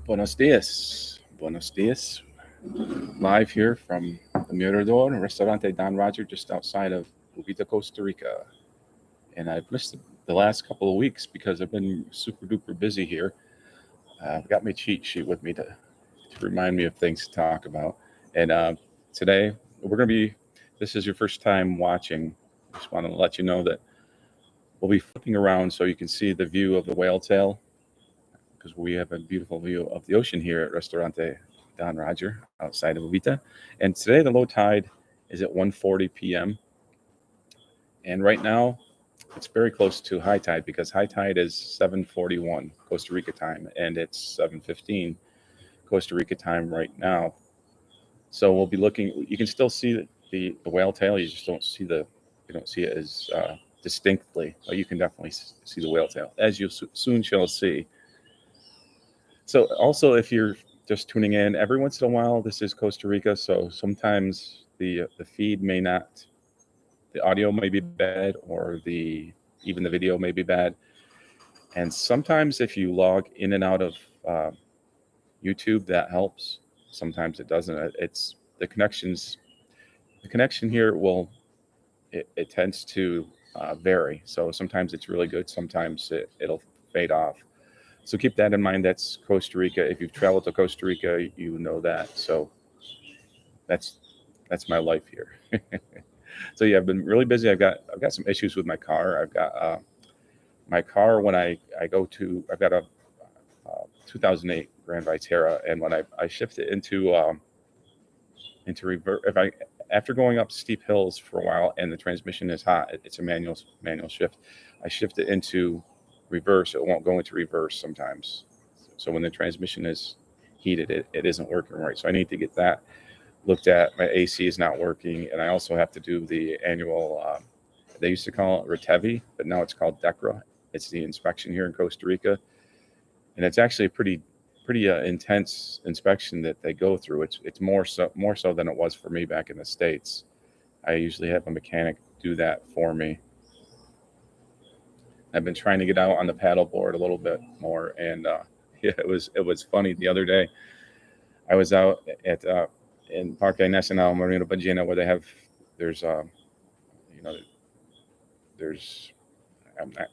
Buenos dias. Buenos dias. Live here from the Mirador, Restaurante Don Roger, just outside of Uvita, Costa Rica. And I've missed the last couple of weeks because I've been super duper busy here. I've got my cheat sheet with me to remind me of things to talk about. And today, we're going to be, this is your first time watching. Just want to let you know that we'll be flipping around so you can see the view of the whale tail because we have a beautiful view of the ocean here at Restaurante Don Roger outside of Uvita. And today the low tide is at 1:40 p.m. And right now it's very close to high tide because high tide is 7:41 Costa Rica time and it's 7:15 Costa Rica time right now. So we'll be looking. You can still see the whale tail. You don't see it as distinctly, but you can definitely see the whale tail, as you soon shall see. So also, if you're just tuning in, every once in a while, this is Costa Rica, so sometimes the feed may not, the audio may be bad, or the even the video may be bad. And sometimes if you log in and out of uh, YouTube, that helps. Sometimes it doesn't. It's the connection here it tends to vary. So sometimes it's really good, sometimes it'll fade off. So keep that in mind. That's Costa Rica. If you've traveled to Costa Rica, you know that. So that's that's my life here. So yeah, I've been really busy. I've got some issues with my car. I've got my car when I go to I've got a 2008 Grand Vitara, and when I shift it into reverse, if I after going up steep hills for a while and the transmission is hot, it's a manual shift. I shift it into reverse. It won't go into reverse sometimes. So when the transmission is heated, it isn't working right. So I need to get that looked at. My AC is not working, and I also have to do the annual. They used to call it Retevi, but now it's called DECRA. It's the inspection here in Costa Rica, and it's actually a pretty intense inspection that they go through. It's more so than it was for me back in the States. I usually have a mechanic do that for me. I've been trying to get out on the paddleboard a little bit more, and yeah, it was funny the other day. I was out at in Parque Nacional Marina Ballena where there's you know there's I'm not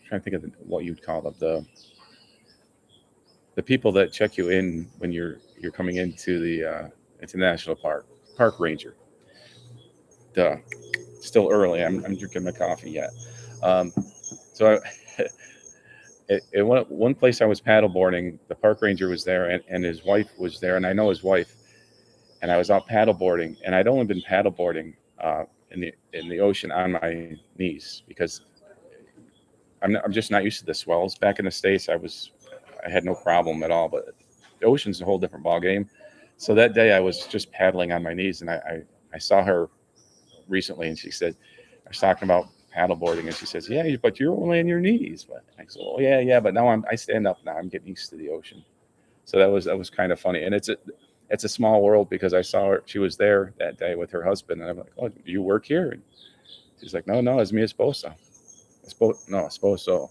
trying to think of what you'd call them, the people that check you in when you're coming into the national park ranger. Duh. Still early. I'm drinking my coffee yet. Um, so one place I was paddleboarding, the park ranger was there, and his wife was there, and I know his wife. And I was out paddleboarding, and I'd only been paddleboarding in the ocean on my knees because I'm just not used to the swells. Back in the States, I had no problem at all, but the ocean's a whole different ball game. So that day I was just paddling on my knees, and I saw her recently, and she said, I was talking about paddleboarding, and she says, "Yeah, but you're only on your knees." But I said, "Oh yeah, but now I stand up now. I'm getting used to the ocean." So that was kind of funny, and it's a small world because I saw her. She was there that day with her husband, and I'm like, "Oh, do you work here?" And she's like, "No, es mi esposa. No, esposo.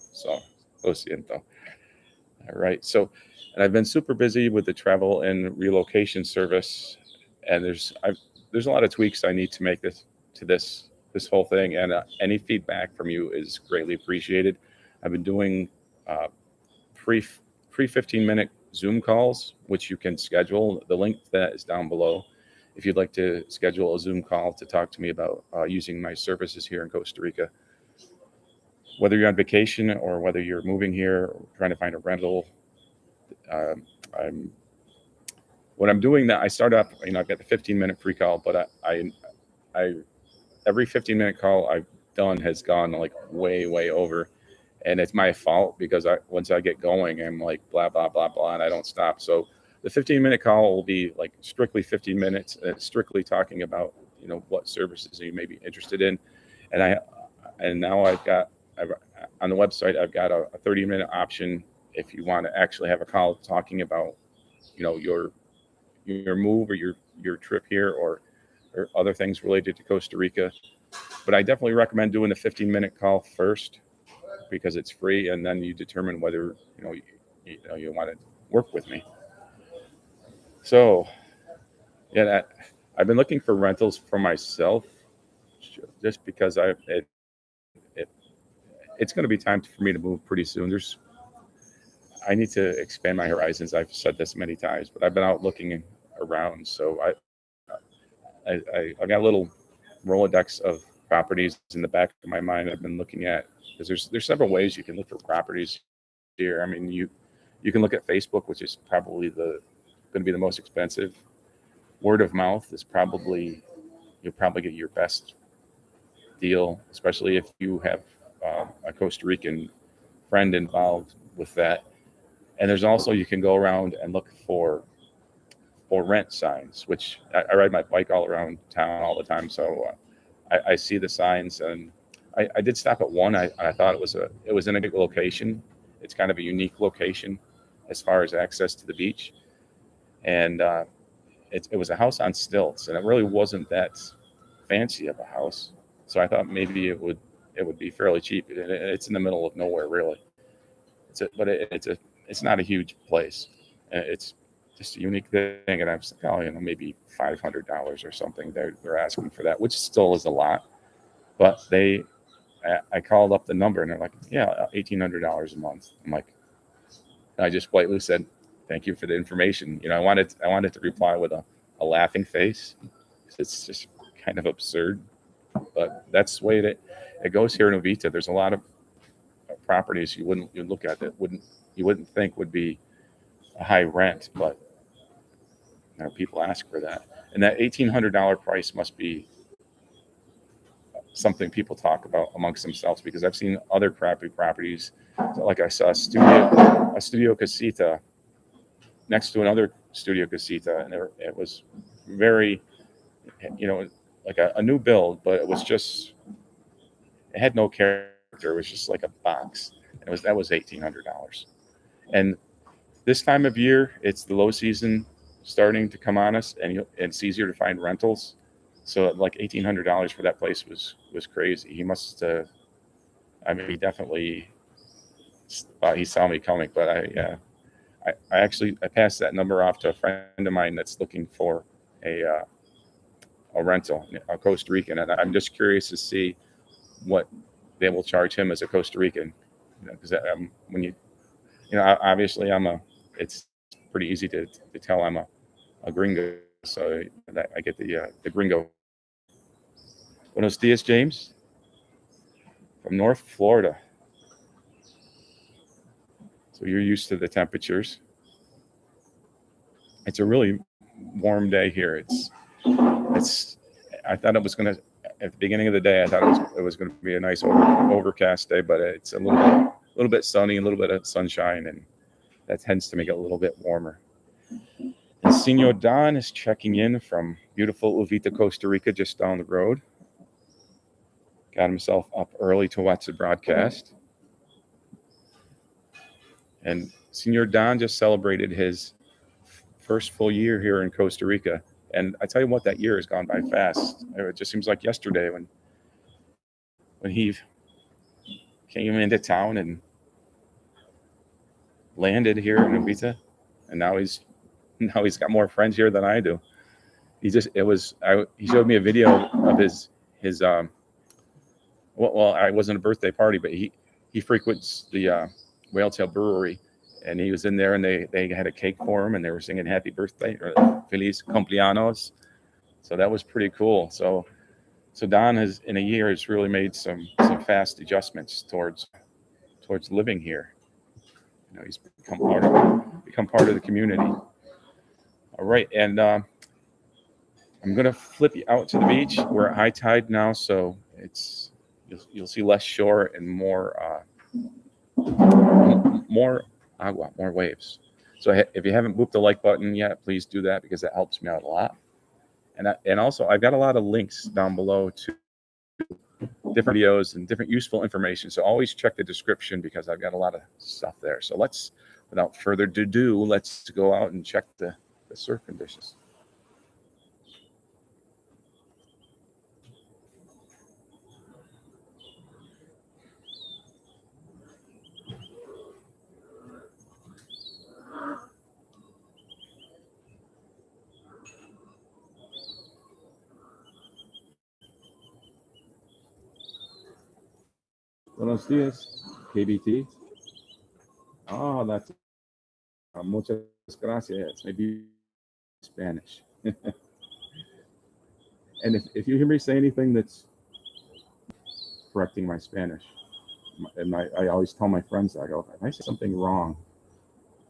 Lo siento." All right. So, and I've been super busy with the travel and relocation service, and there's a lot of tweaks I need to make this whole thing, and any feedback from you is greatly appreciated. I've been doing uh, free free 15-minute Zoom calls, which you can schedule. The link to that is down below. If you'd like to schedule a Zoom call to talk to me about using my services here in Costa Rica, whether you're on vacation or whether you're moving here or trying to find a rental, uh, I'm when I'm doing that, I start up. I've got the 15-minute free call, but I every 15-minute call I've done has gone like way over, and it's my fault because once I get going, I'm like blah blah blah blah, and I don't stop. So the 15-minute call will be like strictly 15 minutes, strictly talking about what services you may be interested in, and now I've, on the website I've got a 30-minute option if you want to actually have a call talking about your move or your trip here or other things related to Costa Rica. But I definitely recommend doing a 15-minute call first because it's free, and then you determine whether you want to work with me. So yeah, I've been looking for rentals for myself, just because it's going to be time for me to move pretty soon. I need to expand my horizons. I've said this many times, but I've been out looking around. So I've got a little Rolodex of properties in the back of my mind I've been looking at, because there's several ways you can look for properties here. I mean, you can look at Facebook, which is probably the going to be the most expensive. Word of mouth is probably you'll probably get your best deal, especially if you have a Costa Rican friend involved with that. And there's also, you can go around and look for rent signs, which I ride my bike all around town all the time, so I see the signs. And I did stop at one. I thought it was in a good location. It's kind of a unique location as far as access to the beach, and it was a house on stilts, and it really wasn't that fancy of a house. So I thought maybe it would be fairly cheap. It's in the middle of nowhere, really. It's not a huge place. It's just a unique thing, and I'm maybe $500 or something. They're asking for that, which still is a lot. But I called up the number, and they're like, yeah, $1,800 a month. I'm like, I just politely said, thank you for the information. I wanted to reply with a laughing face. It's just kind of absurd, but that's the way it goes here in Uvita. There's a lot of properties you'd look at that you wouldn't think would be a high rent, but people ask for that. And that $1,800 price must be something people talk about amongst themselves, because I've seen other crappy properties. So like I saw a studio casita next to another studio casita, and it was very, you know, like a new build, but it had no character. It was just like a box. That was $1,800. And this time of year, it's the low season starting to come on us, and it's easier to find rentals. So like $1,800 for that place was crazy. He must, I mean, he definitely he saw me coming. But I actually I passed that number off to a friend of mine that's looking for a uh, a rental, a Costa Rican, and I'm just curious to see what they will charge him as a Costa Rican. Because when obviously it's pretty easy to tell I'm a gringo, so that I get the gringo. Buenos dias, James, from North Florida. So you're used to the temperatures. It's a really warm day here. It's. I thought it was gonna at the beginning of the day. I thought it was going to be a nice overcast day, but it's a little bit sunny, a little bit of sunshine, and that tends to make it a little bit warmer. And Senor Don is checking in from beautiful Uvita, Costa Rica, just down the road. Got himself up early to watch the broadcast. And Senor Don just celebrated his first full year here in Costa Rica. And I tell you what, that year has gone by fast. It just seems like yesterday when he came into town and landed here in Uvita, and now he's got more friends here than I do. He showed me a video of his well, I wasn't a birthday party, but he frequents the Whaletail Brewery, and he was in there, and they had a cake for him, and they were singing happy birthday or feliz cumpleaños. So that was pretty cool. So Don has in a year has really made some fast adjustments towards living here. He's become part of the community. All right, and I'm gonna flip you out to the beach. We're at high tide now, so you'll see less shore and more agua, more waves. So if you haven't booped the like button yet, please do that, because that helps me out a lot. And also I've got a lot of links down below to different videos and different useful information. So always check the description, because I've got a lot of stuff there. So without further ado, let's go out and check the surf conditions. Buenos dias, KBT. Oh, that's muchas gracias. Maybe Spanish. And if you hear me say anything that's correcting my Spanish, and I always tell my friends, I go, if I say something wrong,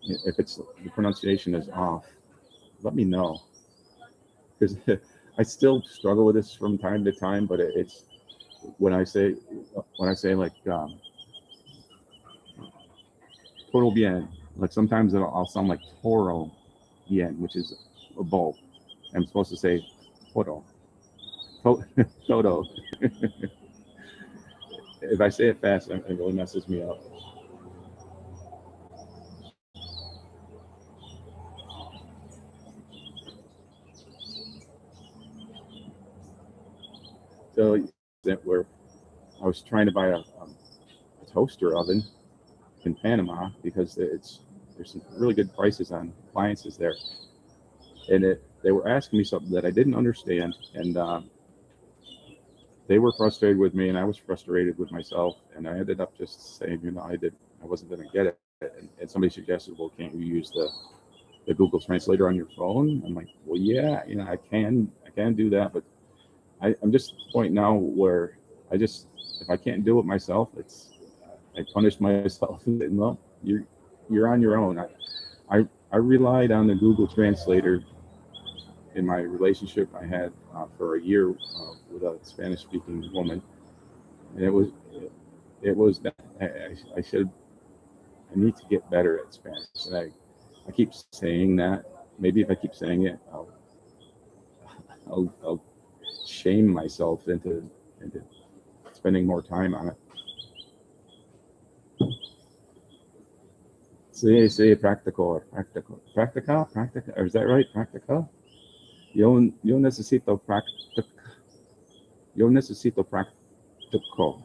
if it's the pronunciation is off, let me know. Because I still struggle with this from time to time, but it's when I say like todo bien, like sometimes I'll sound like toro bien, which is a bull. I'm supposed to say todo. Todo. If I say it fast, it really messes me up. So that where I was trying to buy a toaster oven in Panama because there's some really good prices on appliances there, and they were asking me something that I didn't understand, and they were frustrated with me, and I was frustrated with myself, and I ended up just saying, I wasn't going to get it, and somebody suggested, well, can't you use the Google Translator on your phone? I'm like, well, yeah, I can do that, but I'm just at the point now where if I can't do it myself, I punish myself and say, no, you're on your own. I relied on the Google Translator in my relationship I had for a year with a Spanish-speaking woman, and it was I need to get better at Spanish, and I keep saying that. Maybe if I keep saying it, I'll shame myself into spending more time on it. Sí, practical, or is that right? Practical? Yo necesito practical. Yo necesito practical.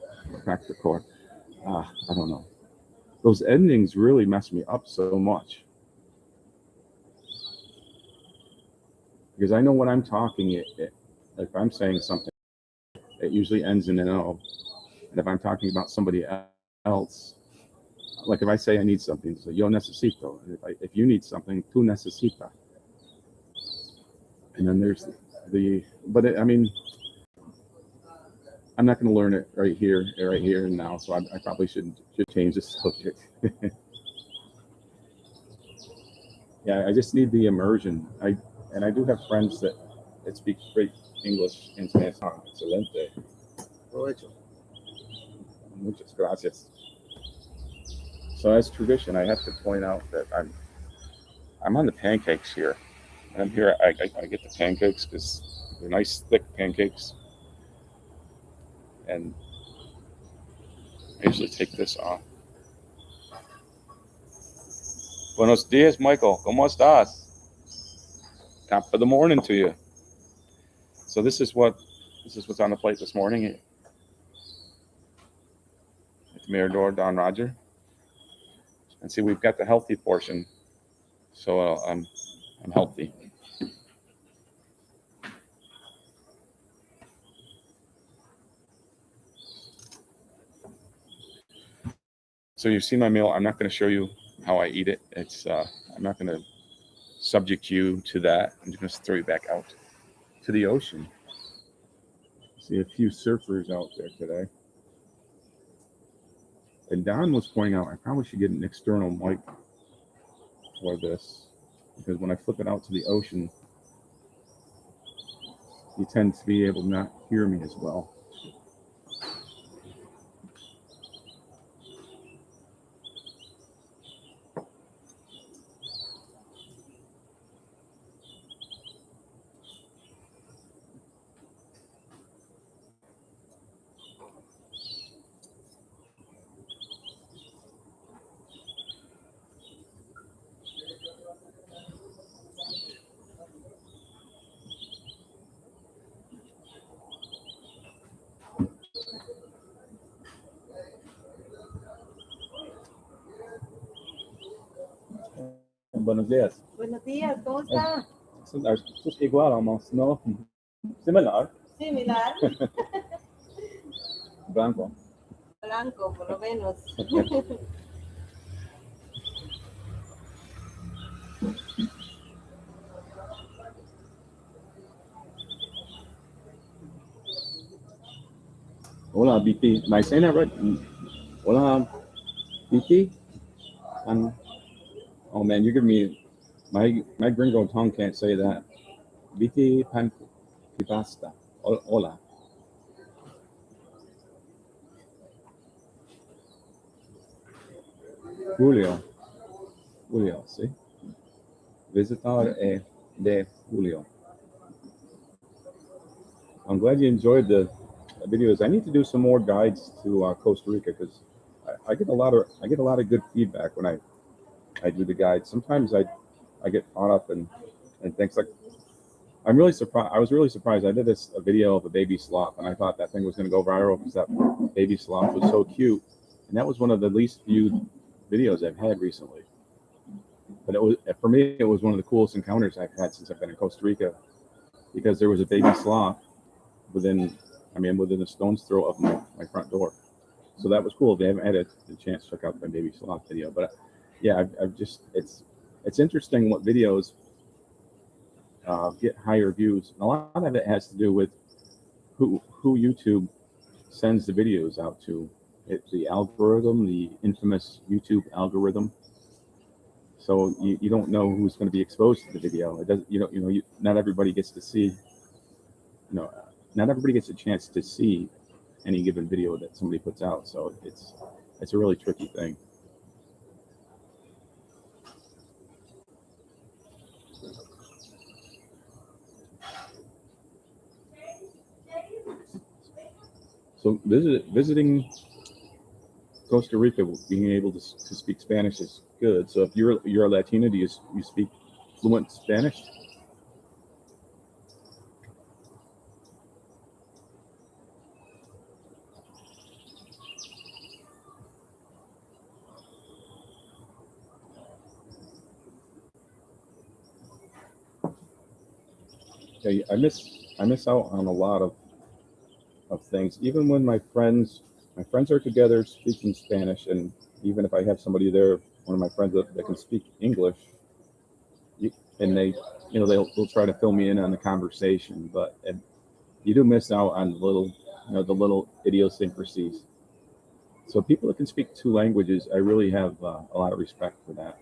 I don't know. Those endings really mess me up so much. Because I know when I'm talking, if I'm saying something, it usually ends in an O. And if I'm talking about somebody else, like if I say I need something, so yo necesito. If you need something, tú necesita. And then there's I mean, I'm not going to learn it right here and now, so I probably should change the subject. Yeah, I just need the immersion. I do have friends that speak great English and Spanish. Excelente. Provecho. Muchas gracias. So as tradition, I have to point out that I'm on the pancakes here. And I'm here. I get the pancakes because they're nice, thick pancakes. And I usually take this off. Buenos dias, Michael. ¿Cómo estás? Top of the morning to you. So this is what's on the plate this morning at the Mirador Don Roger. And see, we've got the healthy portion. So I'm healthy. So you see my meal. I'm not going to show you how I eat it. I'm not going to subject you to that. I'm just going to throw you back out to the ocean. See a few surfers out there today. And Don was pointing out I probably should get an external mic for this, because when I flip it out to the ocean, you tend to be able to not hear me as well. Buenos días. Buenos días, ¿cómo está? Es igual almost, ¿no? Similar. Similar. Blanco. blanco, por lo menos. Hola, BT. Am I saying that right? Hola, BT. Oh man, you're giving me my gringo tongue can't say that. BT pan pasta. Hola. Julio. Julio, see? Visitar de Julio. I'm glad you enjoyed the videos. I need to do some more guides to Costa Rica because I get a lot of good feedback when I do the guides. Sometimes I get caught up in things like I'm really surprised. I was really surprised. I did a video of a baby sloth, and I thought that thing was going to go viral because that baby sloth was so cute, and that was one of the least viewed videos I've had recently. But it was for me, it was one of the coolest encounters I've had since I've been in Costa Rica because there was a baby sloth within a stone's throw of my front door. So that was cool. If they haven't had a chance to check out my baby sloth video, but yeah, I've just it's interesting what videos get higher views. And a lot of it has to do with who YouTube sends the videos out to. It's the algorithm, the infamous YouTube algorithm. So you don't know who's going to be exposed to the video. It doesn't not everybody gets to see. Not everybody gets a chance to see any given video that somebody puts out. So it's a really tricky thing. So visiting Costa Rica, being able to speak Spanish is good. So if you're a Latina, do you speak fluent Spanish? Yeah, I miss out on a lot of things. Even when my friends are together speaking Spanish, and even if I have somebody there, one of my friends that can speak English, and they'll try to fill me in on the conversation, but you do miss out on the little idiosyncrasies. So people that can speak two languages, I really have a lot of respect for that.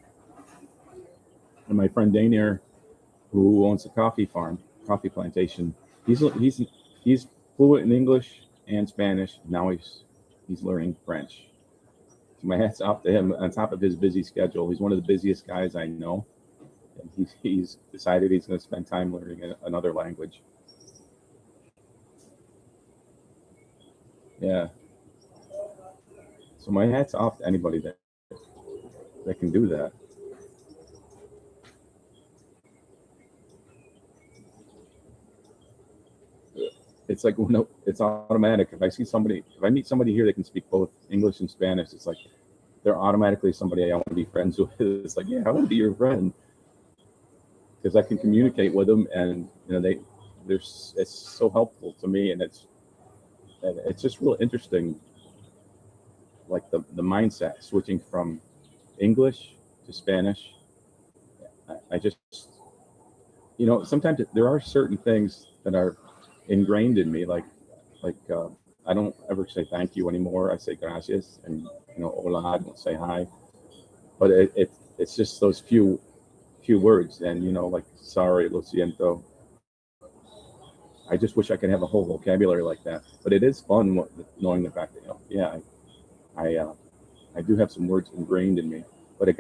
And my friend Danier, who owns a coffee coffee plantation, he's fluent in English and Spanish. Now he's learning French. So my hat's off to him. On top of his busy schedule, he's one of the busiest guys I know. And he's decided he's going to spend time learning another language. Yeah. So my hat's off to anybody that can do that. It's like it's automatic. If I meet somebody here that can speak both English and Spanish, it's like they're automatically somebody I want to be friends with. It's like, yeah, I want to be your friend because I can communicate with them, and it's so helpful to me, and it's just real interesting, like the mindset switching from English to Spanish. I just sometimes there are certain things that are ingrained in me, like I don't ever say thank you anymore. I say gracias, and hola. I don't say hi, but it's just those few words, and like sorry, lo siento. I just wish I could have a whole vocabulary like that. But it is fun knowing the fact that I do have some words ingrained in me. But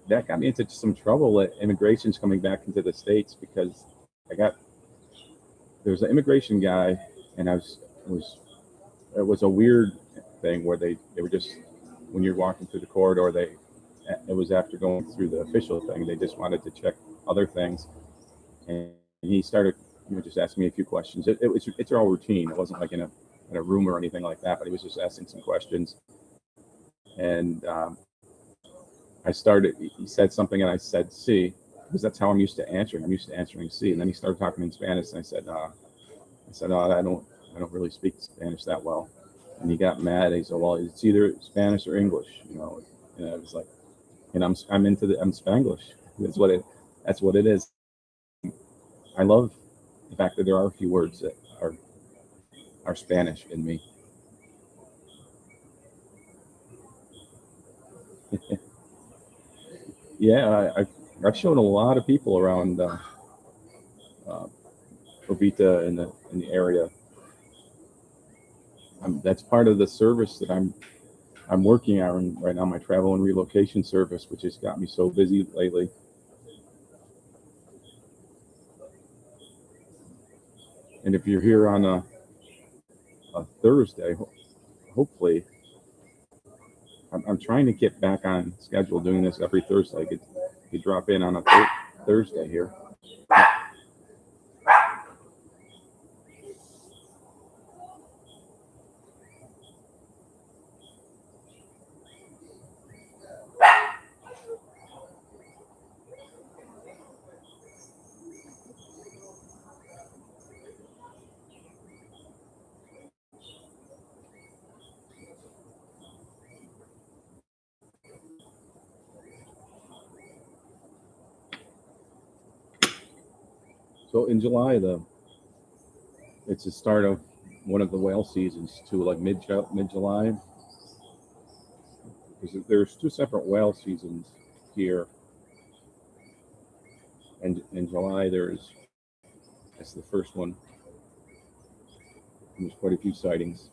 that got me into some trouble at immigration's coming back into the States because there was an immigration guy, and it was a weird thing where they were just, when you're walking through the corridor, it was after going through the official thing, they just wanted to check other things, and he started just asking me a few questions. It's all routine. It wasn't like in a room or anything like that, but he was just asking some questions, and he said something, and I said sí, because that's how I'm used to answering. I'm used to answering sí, and then he started talking in Spanish, and I said, oh, I don't really speak Spanish that well. And he got mad. He said, "Well, it's either Spanish or English," you know. And I was like, "And I'm Spanglish. That's what it is." I love the fact that there are a few words that are Spanish in me. Yeah, I've shown a lot of people around uh, Uvita in the area. That's part of the service that I'm working on right now. My travel and relocation service, which has got me so busy lately. And if you're here on a Thursday, hopefully, I'm trying to get back on schedule doing this every Thursday. I could drop in on a Thursday here. So in July, it's the start of one of the whale seasons too, like mid July, because there's two separate whale seasons here. And in July, that's the first one. And there's quite a few sightings.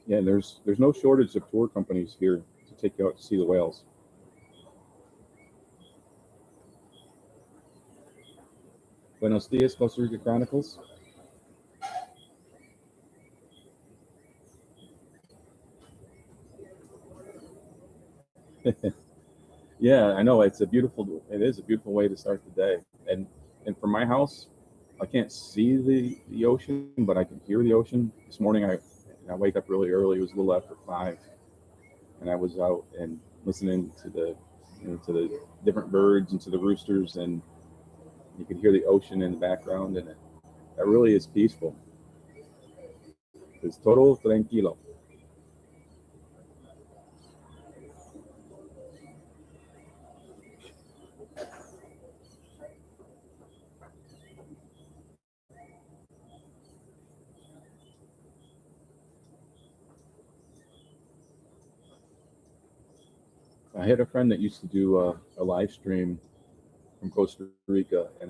Yeah, there's no shortage of tour companies here to take you out to see the whales. Buenos dias, Costa Rica Chronicles. Yeah, I know it is a beautiful way to start the day. And from my house, I can't see the ocean, but I can hear the ocean. This morning I wake up really early. It was a little after 5, and I was out and listening to to the different birds and to the roosters, and you can hear the ocean in the background, and that really is peaceful. It's todo tranquilo. I had a friend that used to do a live stream from Costa Rica, and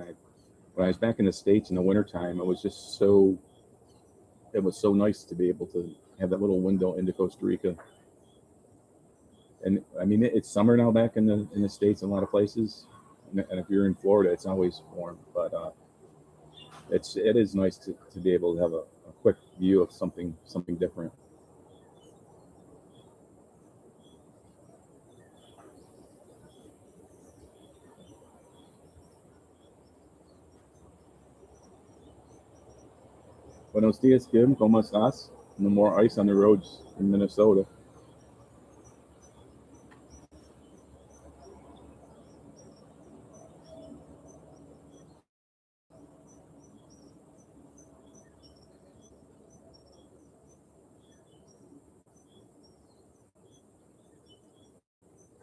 when I was back in the States in the wintertime, it was so nice to be able to have that little window into Costa Rica. And I mean, it's summer now back in the States in a lot of places, and if you're in Florida, it's always warm. But it is nice to be able to have a quick view of something different. Buenos dias, Kim. ¿Cómo estás? No more ice on the roads in Minnesota.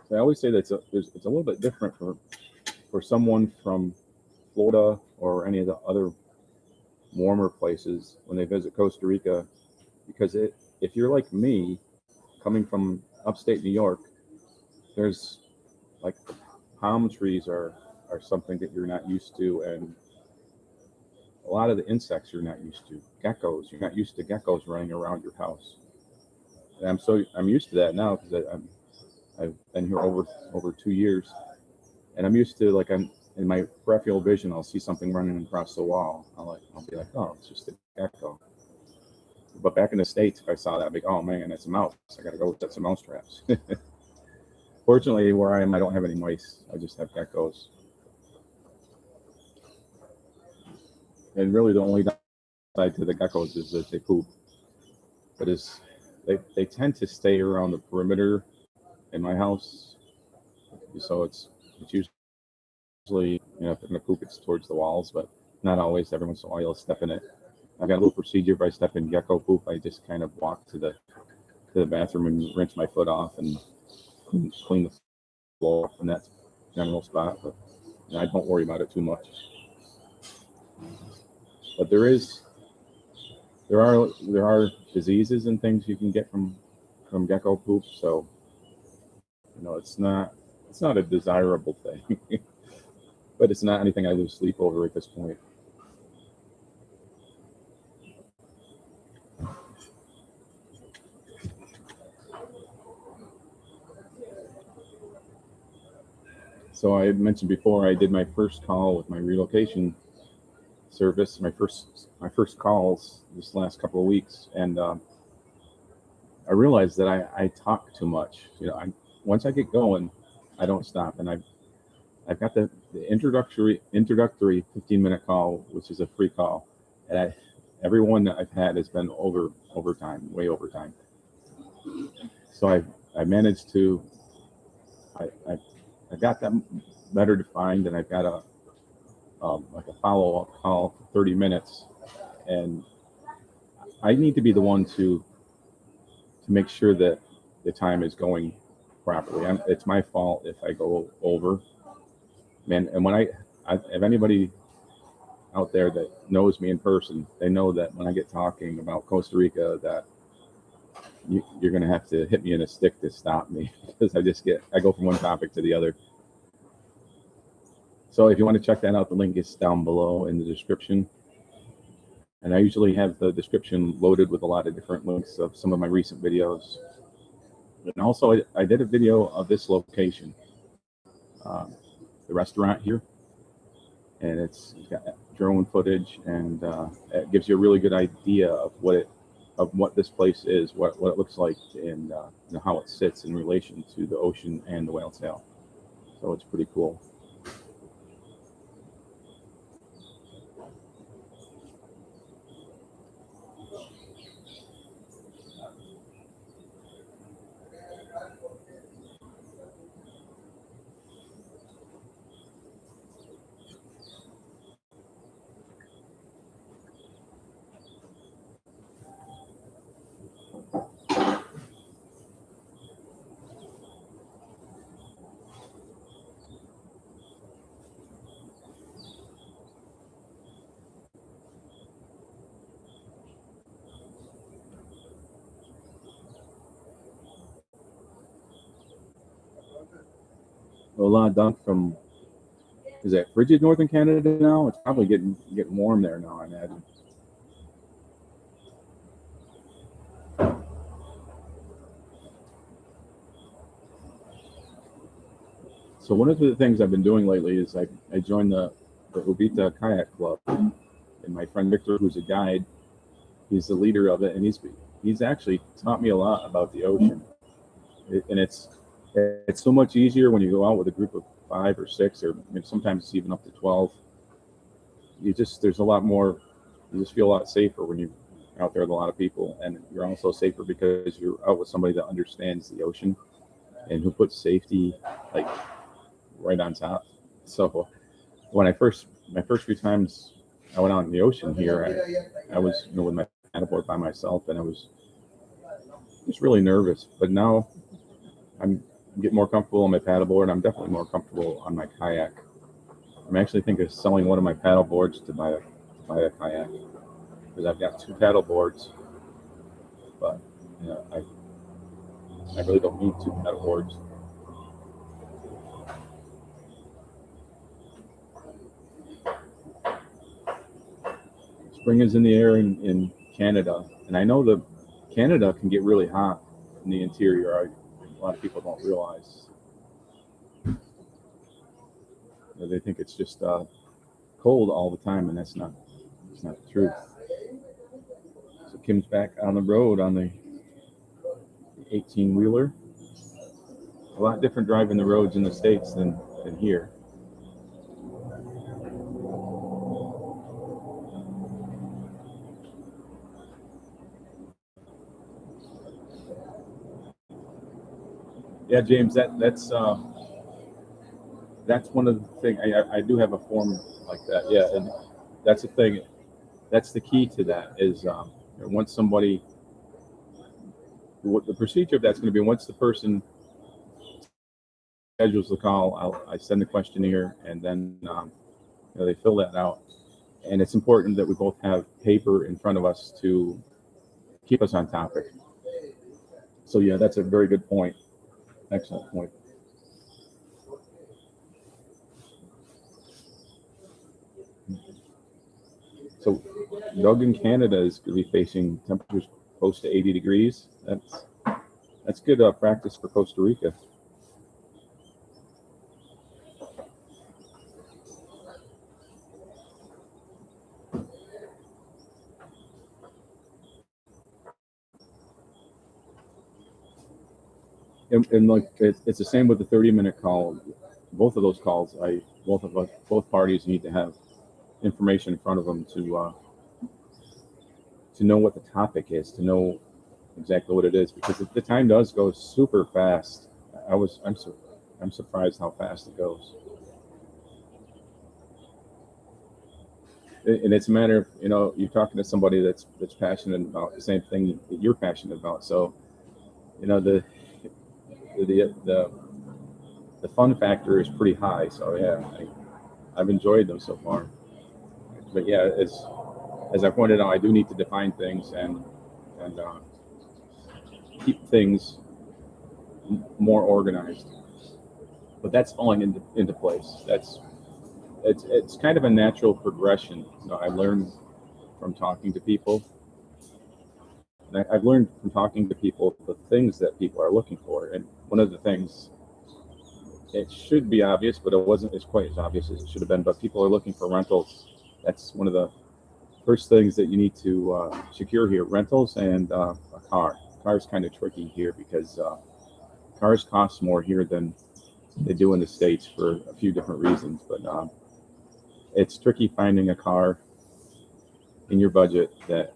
So I always say that it's a little bit different for someone from Florida or any of the other warmer places when they visit Costa Rica, because if you're like me, coming from upstate New York, there's like palm trees are something that you're not used to, and a lot of the insects you're not used to. Geckos, you're not used to geckos running around your house. And I'm used to that now because I've been here over 2 years, and I'm used to, like, I'm in my peripheral vision, I'll see something running across the wall. I'll be like, oh, it's just a gecko. But back in the States, if I saw that, I'd be like, oh man, it's a mouse. I gotta go set some mouse traps. Fortunately, where I am, I don't have any mice. I just have geckos. And really, the only downside to the geckos is that they poop. But they tend to stay around the perimeter in my house, so it's usually, if they're gonna poop, it's towards the walls, but not always. Every once in a while, you'll step in it. I've got a little procedure. If I step in gecko poop, I just kind of walk to the bathroom and rinse my foot off and clean the floor, and that's general spot. But I don't worry about it too much. But there are diseases and things you can get from gecko poop, so it's not a desirable thing. But it's not anything I lose sleep over at this point. So I had mentioned before, I did my first call with my relocation service, my first calls this last couple of weeks, and I realized that I talk too much. Once I get going, I don't stop, and I've got the introductory 15-minute call, which is a free call, and every one that I've had has been overtime, way overtime. So I managed to I got that better defined, and I've got a follow-up call for 30 minutes, and I need to be the one to make sure that the time is going properly. It's my fault if I go over. Man, and when if anybody out there that knows me in person, they know that when I get talking about Costa Rica, that you're going to have to hit me in a stick to stop me, because I go from one topic to the other. So if you want to check that out, the link is down below in the description. And I usually have the description loaded with a lot of different links of some of my recent videos. And also, I did a video of this location, the restaurant here, and it's got drone footage, and it gives you a really good idea of what this place is, what it looks like, and how it sits in relation to the ocean and the whale tail. So it's pretty cool. Hola, Dunk from, is that frigid northern Canada now? It's probably getting warm there now, I imagine. So one of the things I've been doing lately is I joined the Uvita kayak club, and my friend Victor, who's a guide, he's the leader of it, and he's actually taught me a lot about the ocean. And it's so much easier when you go out with a group of 5 or 6, or sometimes it's even up to 12. There's a lot more. You just feel a lot safer when you're out there with a lot of people, and you're also safer because you're out with somebody that understands the ocean and who puts safety like right on top. So when my first few times I went out in the ocean here, I was with my paddleboard by myself, and I was just really nervous. But now I'm getting more comfortable on my paddleboard, and I'm definitely more comfortable on my kayak. I'm actually thinking of selling one of my paddle boards to buy a kayak, because I've got 2 paddle boards, but I really don't need 2 paddle boards. Spring is in the air in Canada, and I know that Canada can get really hot in the interior. A lot of people don't realize. They think it's just cold all the time, and it's not the truth. So Kim's back on the road on the 18-wheeler. A lot different driving the roads in the States than here. Yeah, James, that's one of the things. I do have a form like that. Yeah, and that's the thing. That's the key to that is once somebody, what the procedure of that's going to be, once the person schedules the call, I send the questionnaire, and then they fill that out. And it's important that we both have paper in front of us to keep us on topic. So yeah, that's a very good point. Excellent point. So Doug in Canada is going to be facing temperatures close to 80 degrees. That's good practice for Costa Rica. And like it's the same with the 30-minute call. Both of those calls, both parties need to have information in front of them to know what the topic is, to know exactly what it is, because the time does go super fast. I'm surprised how fast it goes. And it's a matter of you're talking to somebody that's passionate about the same thing that you're passionate about. So the fun factor is pretty high. So yeah, I've enjoyed them so far. But yeah, as I pointed out, I do need to define things and keep things more organized. But that's falling into place. It's kind of a natural progression. I learned from talking to people. And I've learned from talking to people the things that people are looking for. And one of the things, it should be obvious, but it wasn't as quite as obvious as it should have been. But people are looking for rentals. That's one of the first things that you need to secure here: rentals and a car. A car is kind of tricky here because cars cost more here than they do in the States for a few different reasons. But it's tricky finding a car in your budget that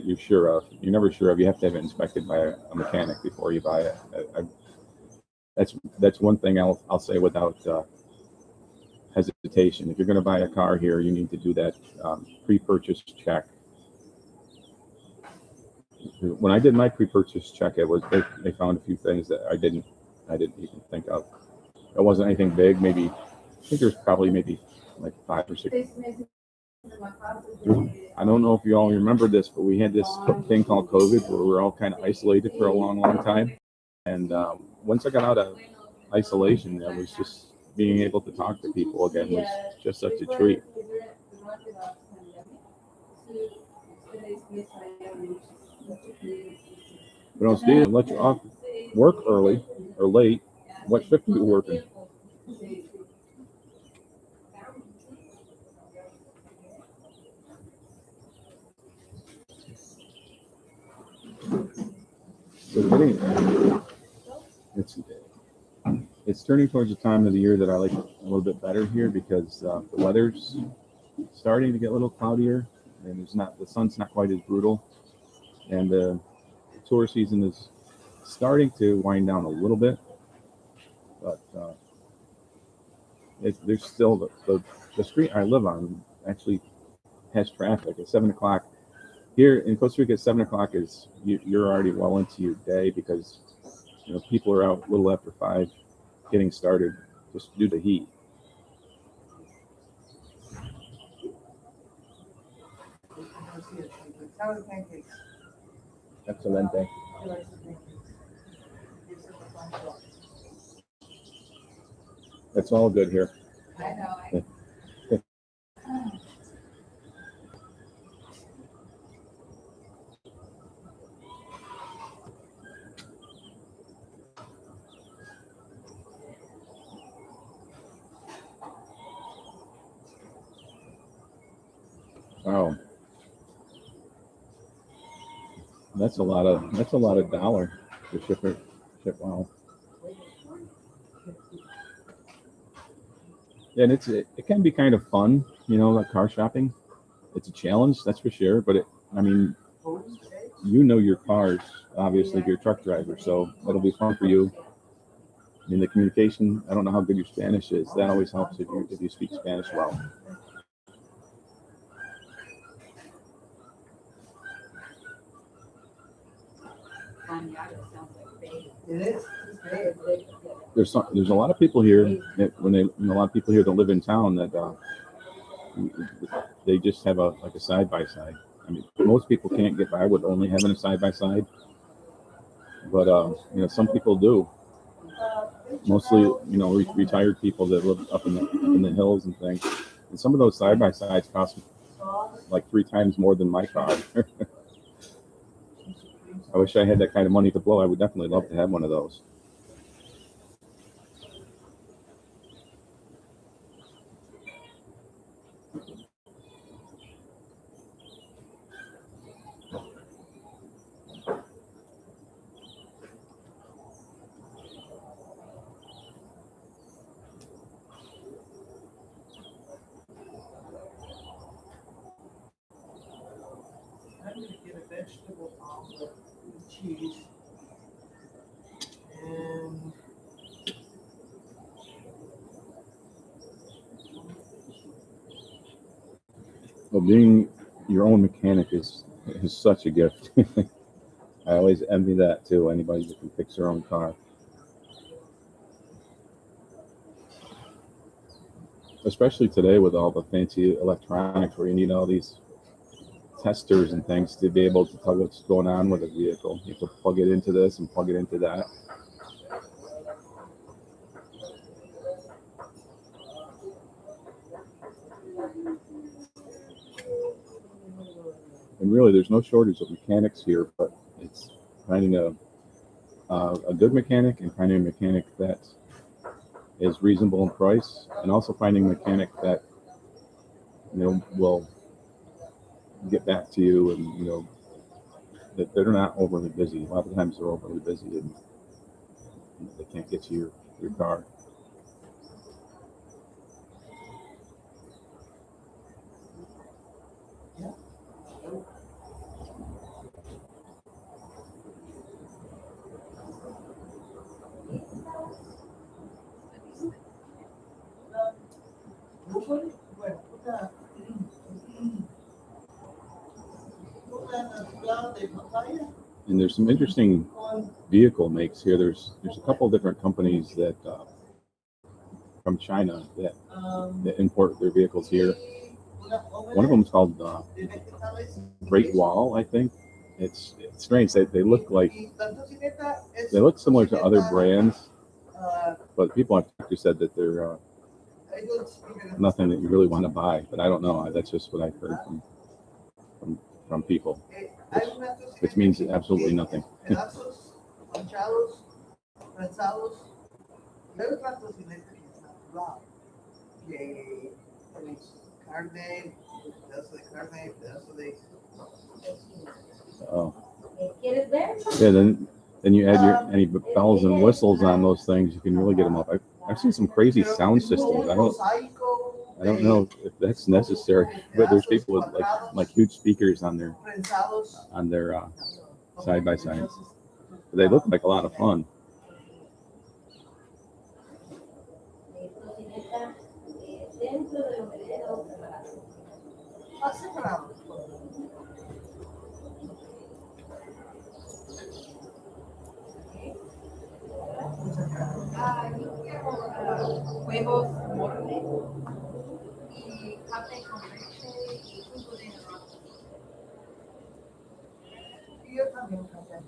you're sure of. You're never sure of. You have to have it inspected by a mechanic before you buy it. That's one thing I'll say without hesitation. If you're going to buy a car here, you need to do that pre-purchase check. When I did my pre-purchase check, they found a few things that I didn't even think of. It wasn't anything big. Maybe I think there's probably maybe like 5 or 6. I don't know if you all remember this, but we had this thing called COVID where we were all kind of isolated for a long, long time. And once I got out of isolation, it was just being able to talk to people again was just such a treat. Buenos dias. Let you off work early or late. What shift are you working? So it's turning towards the time of the year that I like a little bit better here because the weather's starting to get a little cloudier and the sun's not quite as brutal, and the tour season is starting to wind down a little bit, but there's still the street I live on actually has traffic at 7 o'clock. Here in Costa Rica, at 7 o'clock is you're already well into your day because people are out a little after 5 getting started just due to heat. How are the pancakes? Excelente. It's all good here. I know. Wow, that's a lot of dollar to ship. Wow. And it can be kind of fun, like car shopping. It's a challenge, that's for sure. But you know your cars, obviously, if you're a truck driver, so it'll be fun for you. I mean, the communication, I don't know how good your Spanish is. That always helps if you speak Spanish well. There's a lot of people here that a lot of people here that live in town that they just have a side by side. I mean, most people can't get by with only having a side by side, but some people do. Mostly, retired people that live up in the hills and things. And some of those side by sides cost like 3 times more than my car. I wish I had that kind of money to blow. I would definitely love to have one of those. I'm going to get a vegetable omelet with cheese. And Well, being your own mechanic is such a gift. I always envy that too. Anybody that can fix their own car, especially today with all the fancy electronics, where you need all these testers and things to be able to tell what's going on with a vehicle. You have to plug it into this and plug it into that. And really, there's no shortage of mechanics here, but it's finding a good mechanic and finding a mechanic that is reasonable in price, and also finding a mechanic that will get back to you, and that they're not overly busy. A lot of times they're overly busy and they can't get to your car. And there's some interesting vehicle makes here. There's a couple of different companies that from China that import their vehicles here. One of them is called Great Wall, I think. It's strange. They look similar to other brands, but people have actually said that they're nothing that you really want to buy. But I don't know. That's just what I've heard from people, which means absolutely nothing. Oh. Yeah, then you add any bells and whistles on those things, you can really get them up. I've seen some crazy sound systems. I don't know if that's necessary, but there's people with like huge speakers on their side by sides. They look like a lot of fun. Huevos mole y café con leche y jugo de naranja. yo también café.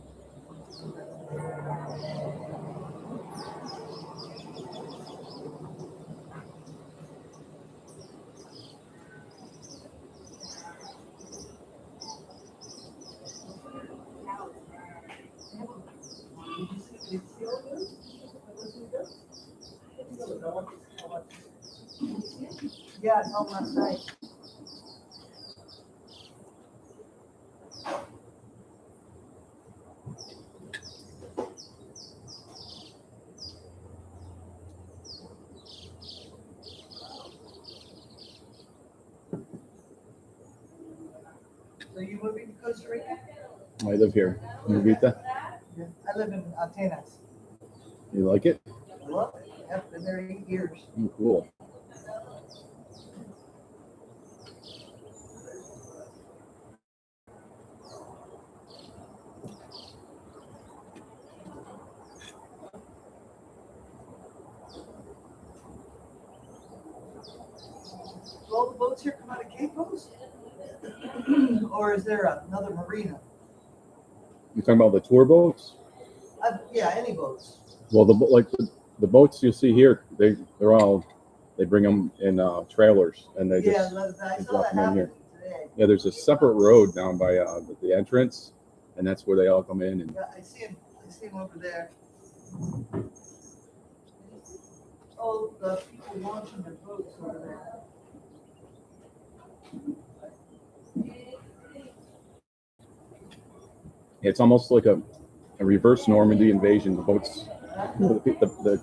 Yeah, it's on my side. So you moving to Costa Rica? I live here in Uvita. Yeah, I live in Atenas. You like it? I love it. I've been there 8 years. Oh, cool. Do all the boats here come out of Caicos? Or is there another marina? You talking about the tour boats? Yeah, any boats. Well, the boats you see here, they bring them in trailers and they Yeah, just I they saw drop that them in here. happen today. Yeah, there's a separate road down by the entrance, and that's where they all come in. And Yeah, I see him over there. Oh, the people launching their boats over there. it's almost like a reverse Normandy invasion. The boats, the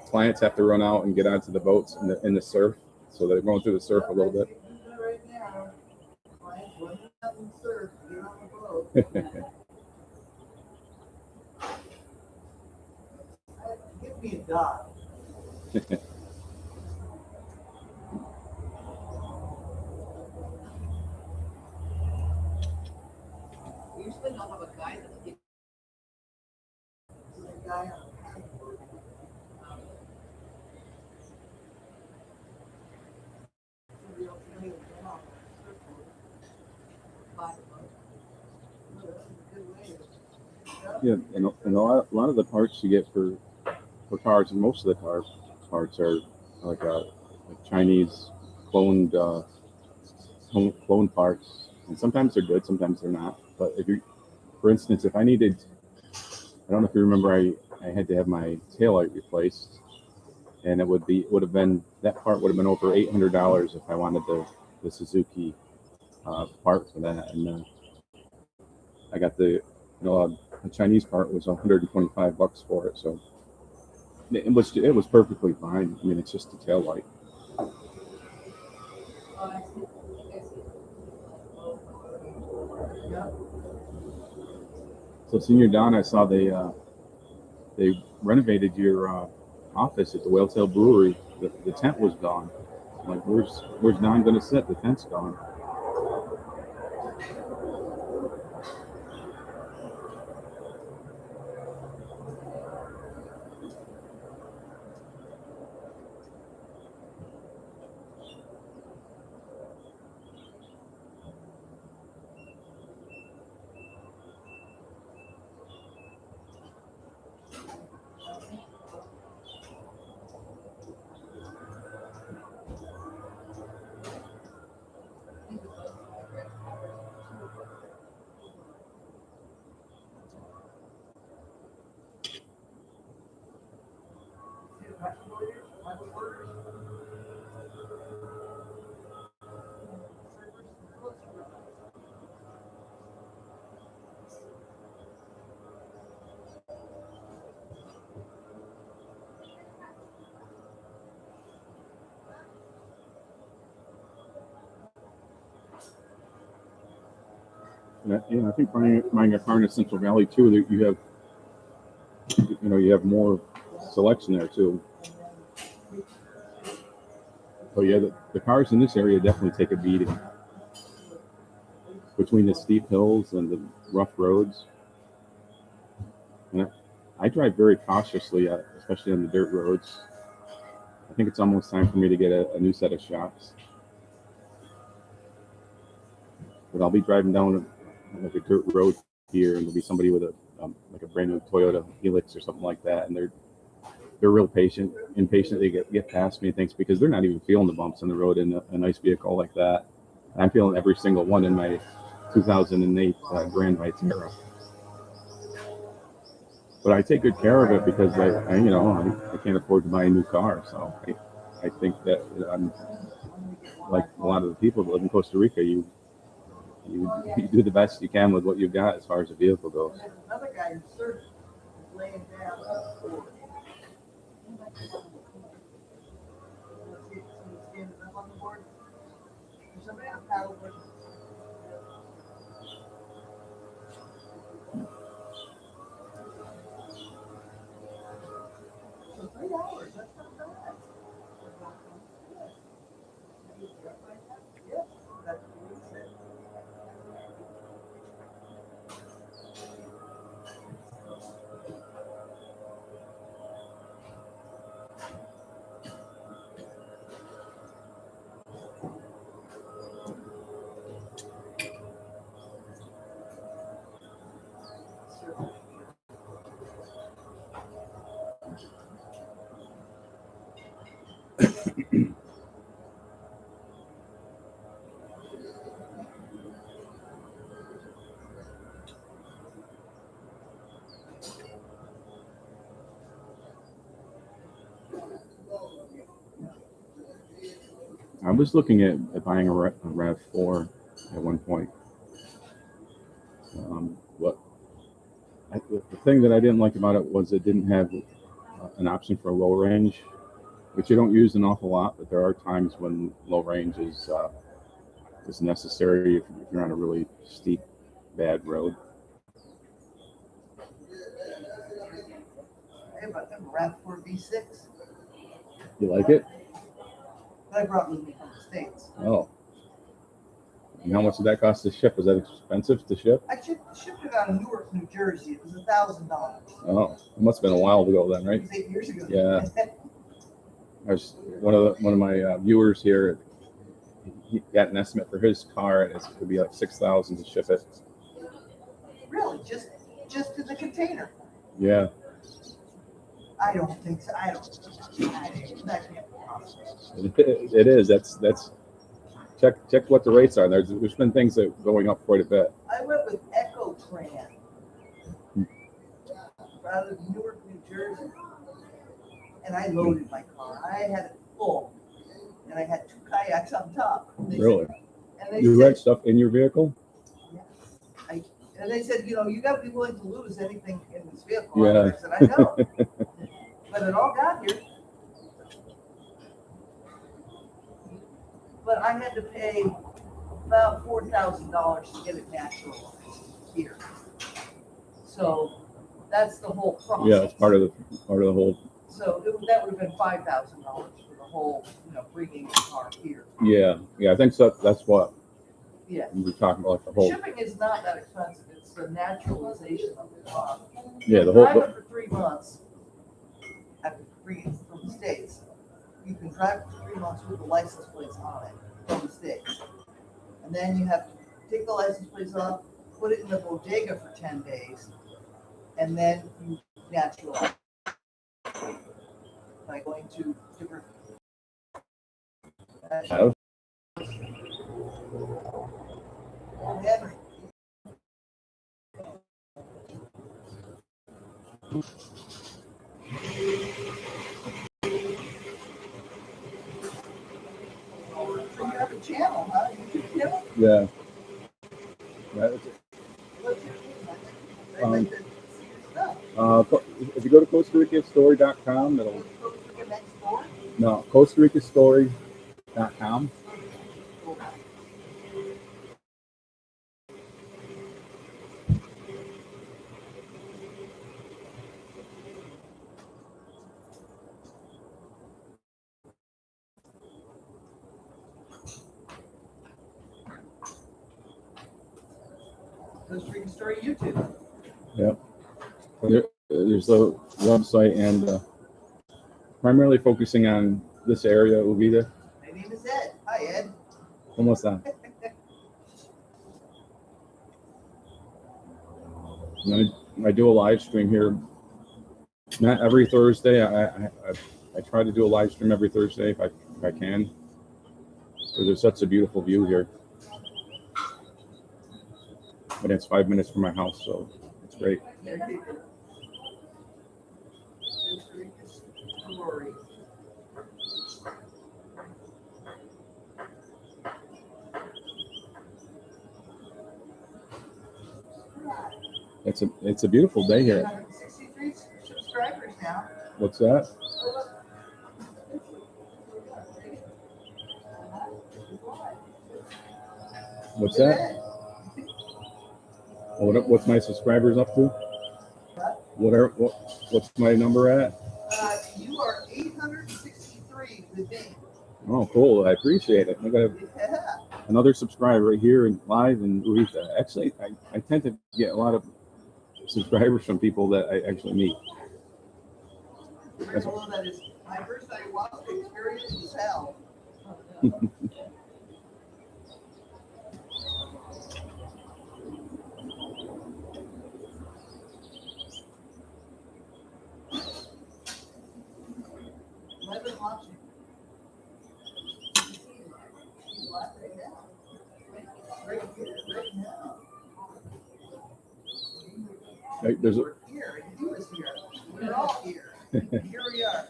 clients have to run out and get onto the boats in the surf, so they're going through the surf a little bit. Right now, clients running out and surf, get on the boat. Give me a dog. We usually don't have a guide that gives A guy on somebody else may have been on the surfboard. by the boat. Oh, that's a good way Yeah, and a lot of the parts you get for cars, and most of the car parts are like Chinese cloned clone parts, and sometimes they're good, sometimes they're not. But if you, for instance, if I needed, I don't know if you remember, I had to have my taillight replaced, and it would have been that part would have been over $800 if I wanted the Suzuki part for that, and I got the Chinese part was $125 for it, so it was perfectly fine. I mean, it's just a tail light. Oh, I see. I see. Yeah. So, Senior Don, I saw they renovated your office at the Whaletail Brewery. The tent was gone. I'm like, where's Don gonna sit? The tent's gone. I think buying a car in the Central Valley too, that you have more selection there too. So yeah, the cars in this area definitely take a beating between the steep hills and the rough roads. And I drive very cautiously, especially on the dirt roads. I think it's almost time for me to get a new set of shocks. But I'll be driving down like a dirt road here, and there'll be somebody with like a brand new Toyota Helix or something like that, and they're real impatient. They get past me, thanks, because they're not even feeling the bumps on the road in a nice vehicle like that. And I'm feeling every single one in my 2008 Grand Vitara. But I take good care of it because I can't afford to buy a new car, so I think that I'm like a lot of the people that live in Costa Rica. You do the best you can with what you've got as far as the vehicle goes. There's another guy who's surfing, laying down. Standing up on the board. There's somebody on a paddleboard. I was looking at buying a RAV4 at one point. But the thing that I didn't like about it was it didn't have an option for low range, which you don't use an awful lot, but there are times when low range is necessary if you're on a really steep, bad road. Hey, about them RAV4 V6 You like it? that I brought with me from the States. Oh. And how much did that cost to ship? Was that expensive to ship? I shipped it out of Newark, New Jersey. It was $1,000. Oh, it must have been a while ago then, It right? was 8 years ago. Yeah. There's one of my viewers here. He got an estimate for his car, and it would be like $6,000 to ship it. Really, just in the container. Yeah, I don't think so. That can't be possible. it is. That's check what the rates are. There's been things that are going up quite a bit. I went with Echo Tran out of Newark, New Jersey, and I loaded my car. I had it full, and I had 2 kayaks on top. Really? And You had stuff in your vehicle? Yes. And they said, you got to be willing to lose anything in this vehicle. Yeah. I said, I know. But it all got here. But I had to pay about $4,000 to get it naturalized here. So that's the whole process. Yeah, it's part of the whole. So that would have been $5,000 for the whole, bringing the car here. Yeah, I think so. That's what Yeah. we were talking about, like the whole. Shipping is not that expensive. It's the naturalization of the car. Yeah, the Drive whole. it for 3 months after bringing it from the States. You can drive it for 3 months with the license plates on it from the States. And then you have to take the license plates off, put it in the bodega for 10 days, and then you naturalize by going to different. Have. Henry. So you have a channel, huh? YouTube channel? Yeah. That's it. What's your name? I'd like to see your stuff. If you go to CostaRicaStory.com, it'll. Costa Rica next door? No, CostaRicaStory.com. Costa Rica Story YouTube. Yep. There's a website and primarily focusing on this area, Uvita. My name is Ed. Hi, Ed. ¿Cómo está? And I do a live stream here. Not every Thursday. I try to do a live stream every Thursday if I can. Because there's such a beautiful view here. But it's 5 minutes from my house, so it's great. Costa Rica Story. It's a beautiful day here. 163 subscribers now. What's that? What's that? What's my subscribers up to? What's my number at? You are 863 with me. Oh, cool. I appreciate it. I got another subscriber right here and live in Uvita. Actually, I tend to get a lot of subscribers from people that I actually meet. That is my first ayahuasca experience was hell. I've been watching. She's live right now. Right here, right now. There's a. We're here, and he was here. We're all here. Here we are.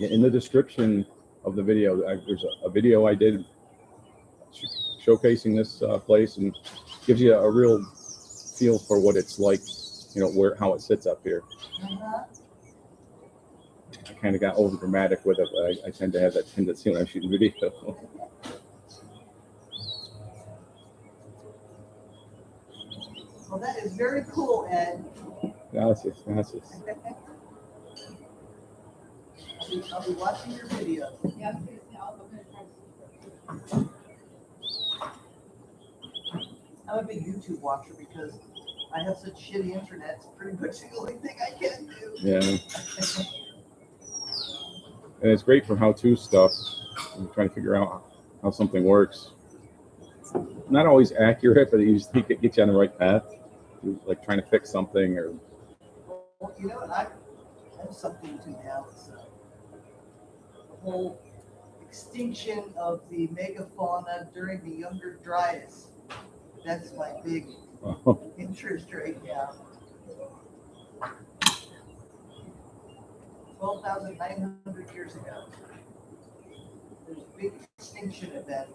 In the description of the video, there's a video I did showcasing this place, and gives you a real feel for what it's like, how it sits up here. Uh-huh. I kind of got over dramatic with it, but I tend to have that tendency when I'm shooting video. Well, that is very cool, Ed. Gracias. I'll be watching your videos. Yeah, I'll go ahead and try to. I'm a big YouTube watcher because I have such shitty internet. It's pretty much the only thing I can do. Yeah. And it's great for how-to stuff. I'm trying to figure out how something works. Not always accurate, but it usually gets you on the right path. Like trying to fix something or. Well, you know what? I have something to now. It's the whole extinction of the megafauna during the Younger Dryas. That's my big interest right now. 12,900 years ago. There's a big extinction event.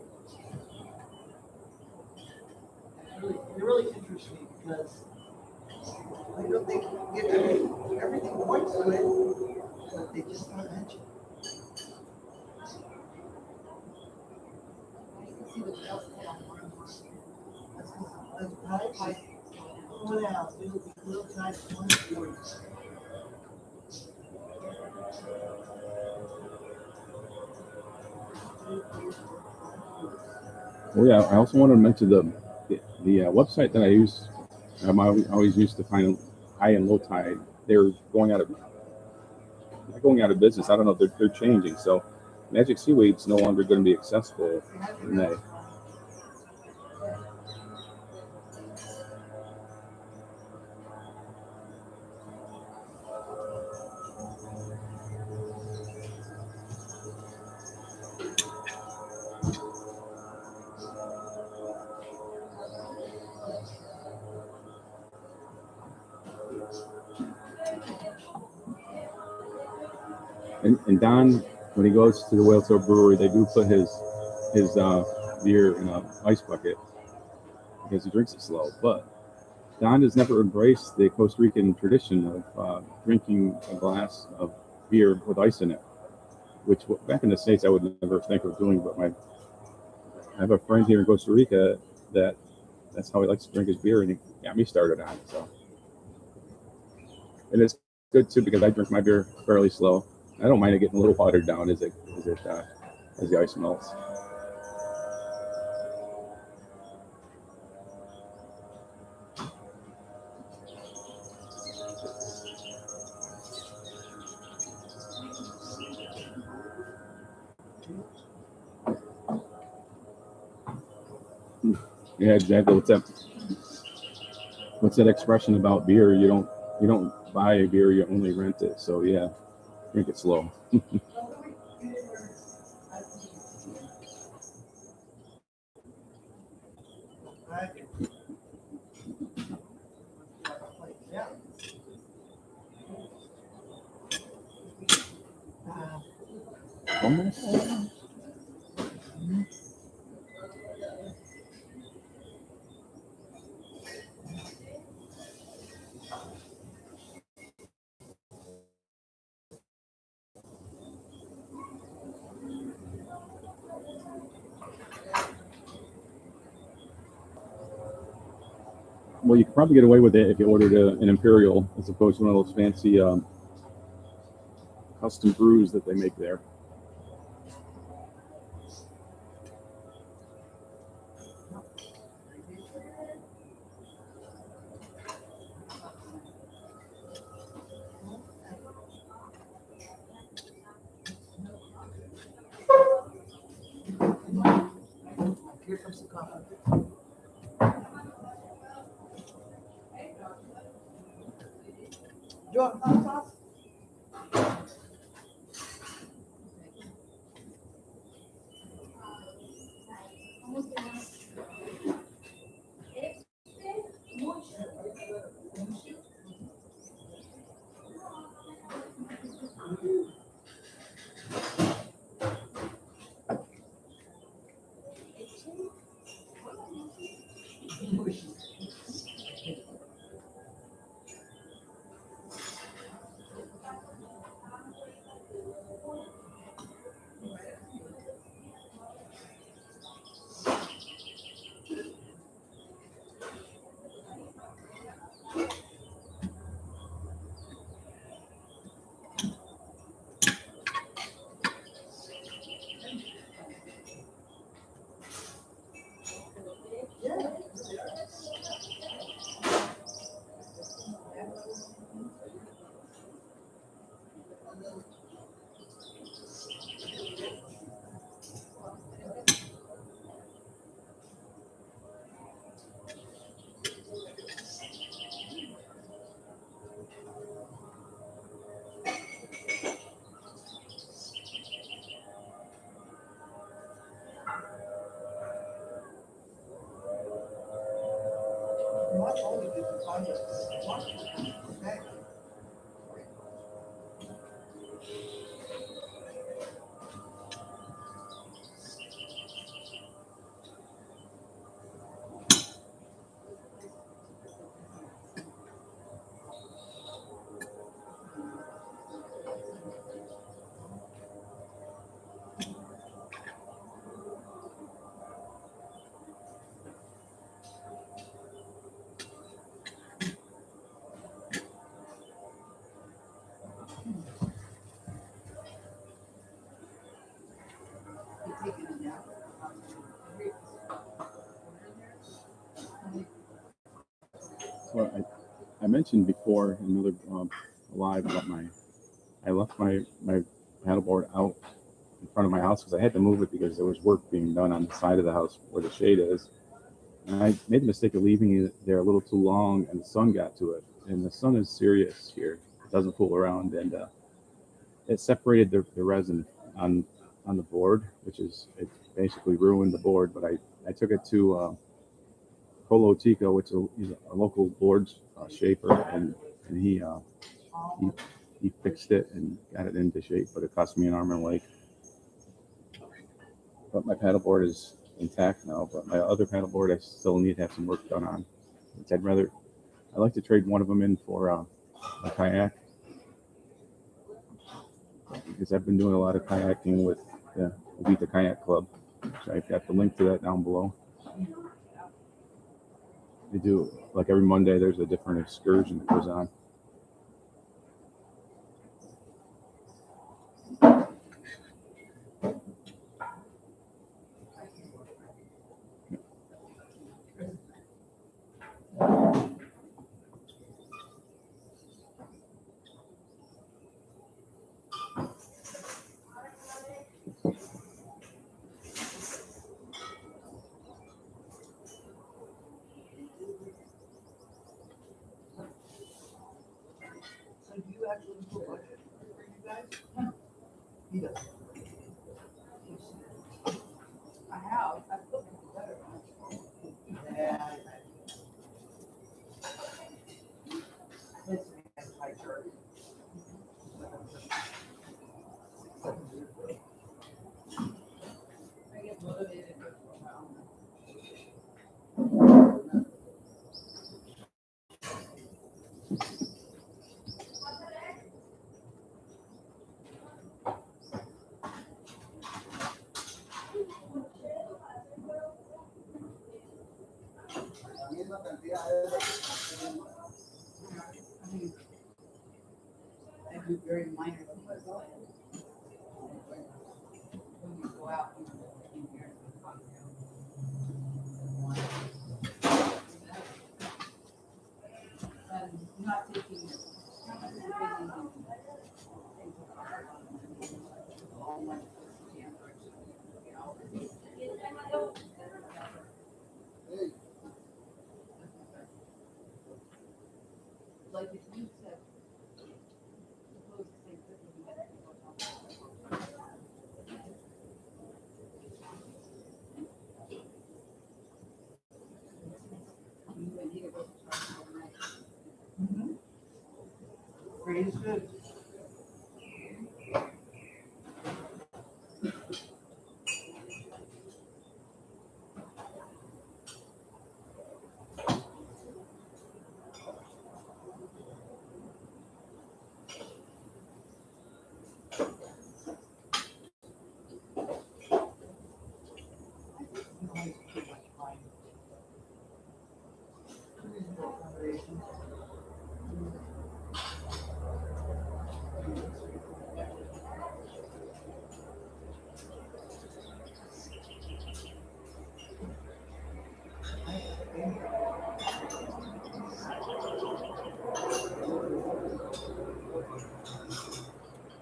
It really interests me because I don't think you can get everything points to it, but they just don't mention it. See what else they have more and more. That's right. What else? Little tiny one stories. Oh yeah, I also wanted to mention the website that I use. I always used to find high and low tide. They're going out of business. I don't know if they're changing. So Magic Seaweed's no longer going to be accessible in May. And Don, when he goes to the Whale Tail Brewery, they do put his beer in an ice bucket because he drinks it slow. But Don has never embraced the Costa Rican tradition of drinking a glass of beer with ice in it, which back in the States I would never think of doing. But I have a friend here in Costa Rica that's how he likes to drink his beer, and he got me started on it. So, and it's good too because I drink my beer fairly slow. I don't mind it getting a little watered down as the ice melts. Yeah, exactly. What's that expression about beer? You don't buy a beer, you only rent it. So yeah, drink it slow. Well, you could probably get away with it if you ordered an Imperial as opposed to one of those fancy custom brews that they make there. Here comes the coffee. Do you want hot sauce? Okay. Well, I mentioned before in another live about I left my paddleboard out in front of my house because I had to move it because there was work being done on the side of the house where the shade is. And I made the mistake of leaving it there a little too long, and the sun got to it. And the sun is serious here; it doesn't fool around, and it separated the resin on the board, which is it basically ruined the board. But I took it to Polo Tico, which is a local board shaper, and he fixed it and got it into shape, but it cost me an arm and a leg. But my paddleboard is intact now. But my other paddleboard, I still need to have some work done on. Which I'd like to trade one of them in for a kayak, because I've been doing a lot of kayaking with the Uvita Kayak Club. So I've got the link to that down below. They do, like every Monday, there's a different excursion that goes on. So do you actually do a budget for you guys? He does. I have, I've put them together. Yeah. This man's my shirt. I get motivated for a while. I mean, I do very minor things. When you go out, you hear and not taking, not participating in all my, you know. Like if you said, suppose the same thing you had to go down. You would need to go to church overnight. Great is good.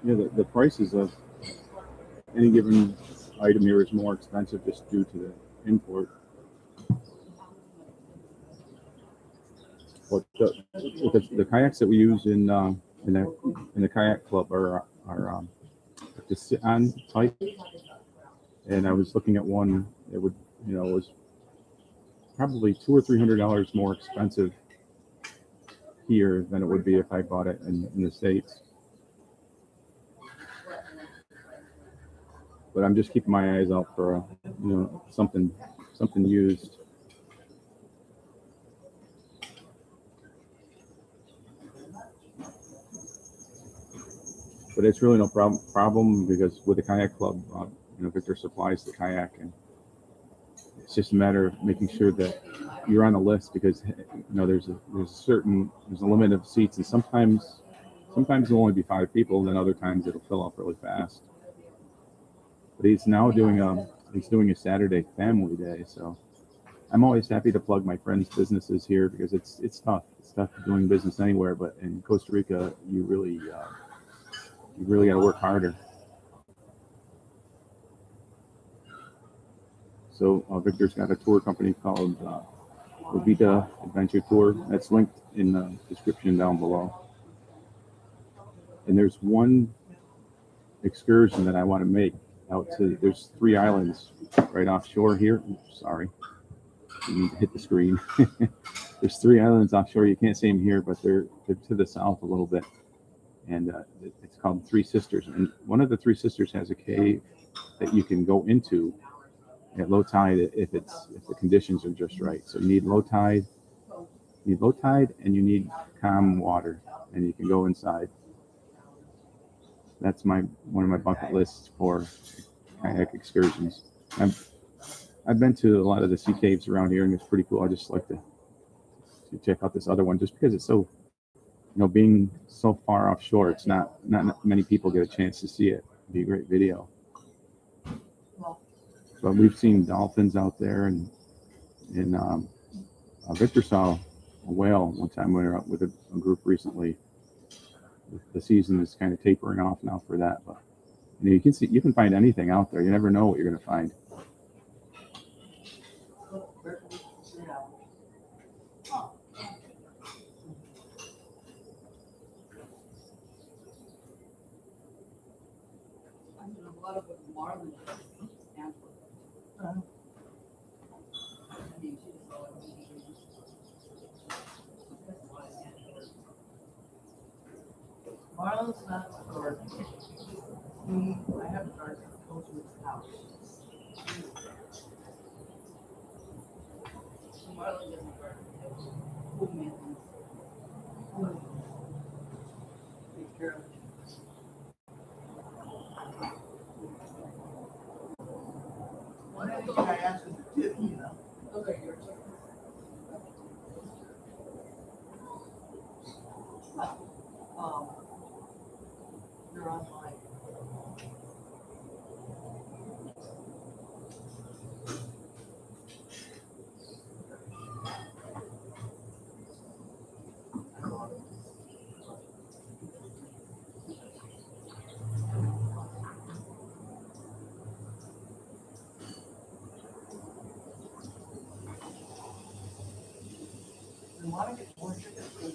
Yeah, the prices of any given item here is more expensive just due to the import. But the kayaks that we use in the kayak club are to sit on type. And I was looking at one that would, was probably $200 or $300 more expensive here than it would be if I bought it in the States. But I'm just keeping my eyes out for something used. But it's really no problem because with the kayak club, Victor supplies the kayak, and it's just a matter of making sure that you're on the list because there's a limit of seats, and sometimes there'll only be 5 people, and then other times it'll fill up really fast. But he's now doing a Saturday family day, so I'm always happy to plug my friends' businesses here because it's tough. It's tough doing business anywhere, but in Costa Rica, you really got to work harder. So Victor's got a tour company called Uvita Adventure Tour. That's linked in the description down below. And there's one excursion that I want to make out to. There's 3 islands right offshore here. Oops, sorry, you need to hit the screen. There's 3 islands offshore. You can't see them here, but they're to the south a little bit. And it's called Three Sisters. And one of the 3 sisters has a cave that you can go into at low tide if the conditions are just right. So you need low tide, and you need calm water, and you can go inside. That's one of my bucket lists for kayak excursions. I've been to a lot of the sea caves around here, and it's pretty cool. I just like to check out this other one just because it's so. Being so far offshore, it's not many people get a chance to see it. It'd be a great video. But we've seen dolphins out there, and Victor saw a whale one time. We were out with a group recently. The season is kind of tapering off now for that, but you can find anything out there. You never know what you're going to find. A lot of marlin stands for. I mean, she just saw it. Marlon's not a garden. I have a garden close to his house. Marlin doesn't work. Take care of it. One thing I asked was a tip, Those are your chickens. You're online. We want to get more chickens because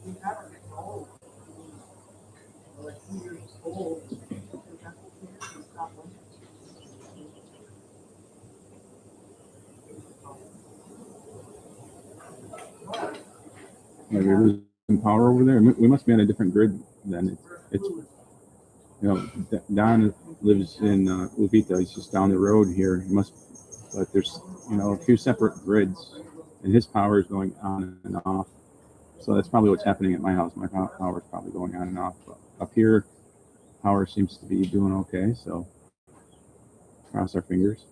we never get old. We're like 2 years old. Are we losing power over there? We must be on a different grid then. It's Don lives in Uvita. He's just down the road here. But there's a few separate grids, and his power is going on and off. So that's probably what's happening at my house. My power is probably going on and off. But up here, power seems to be doing okay. So cross our fingers.